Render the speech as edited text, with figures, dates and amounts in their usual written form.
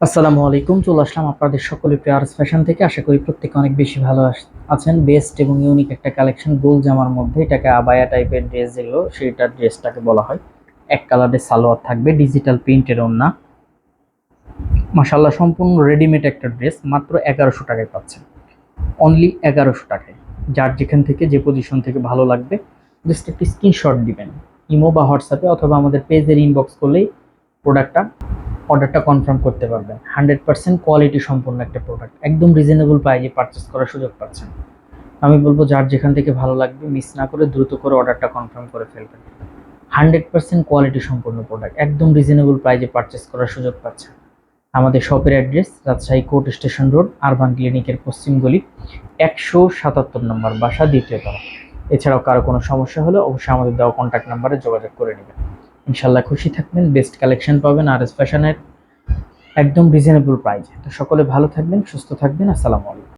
আসসালামু আলাইকুম। চলে আসলাম আপনাদের সকলের প্রিয় আরএস ফ্যাশন থেকে। আশা করি প্রত্যেকে অনেক বেশি ভালো আছেন। বেস্ট এবং ইউনিক একটা কালেকশন গোল জামার মধ্যে, এটাকে আবায়া টাইপের ড্রেস যেগুলো সেটার ড্রেসটাকে বলা হয়। এক কালারের সালোয়ার থাকবে, ডিজিটাল প্রিন্টের ওড়না। মাশাআল্লাহ, সম্পূর্ণ রেডিমেড একটা ড্রেস মাত্র 1100 টাকায় পাচ্ছেন। অনলি 1100 টাকায়। যার যেখান থেকে যে পজিশন থেকে ভালো লাগবে জাস্ট একটি স্ক্রিনশট দিবেন ইমো বা হোয়াটসঅ্যাপে, অথবা আমাদের পেজের ইনবক্স করলেই প্রোডাক্টটা অর্ডারটা কনফার্ম করতে পারবেন। 100% কোয়ালিটি সম্পন্ন একটা প্রোডাক্ট, একদম রিজনেবল প্রাইসে পারচেস করার সুযোগ পাচ্ছেন। আমি বলবো যার যেখান থেকে ভালো লাগবে মিস না করে দ্রুত করে অর্ডারটা কনফার্ম করে ফেলবেন। 100% কোয়ালিটি সম্পন্ন প্রোডাক্ট, একদম রিজনেবল প্রাইসে পারচেস করার সুযোগ পাচ্ছেন। আমাদের শপের address Rajshahi court station road, urban ক্লিনিকের পশ্চিম গলি, 177 নম্বর বাসা, দ্বিতীয় তলা। এছাড়াও কারো কোনো সমস্যা হলে অবশ্যই আমাদের দেওয়া কন্ট্যাক্ট নাম্বারে যোগাযোগ করে নেবেন। ইনশাল্লাহ খুশি থাকবেন, বেস্ট কালেকশন পাবেন আরএস ফ্যাশনের একদম রিজনেবল প্রাইসে। তো সকলে ভালো থাকবেন, সুস্থ থাকবেন। আসসালামু আলাইকুম।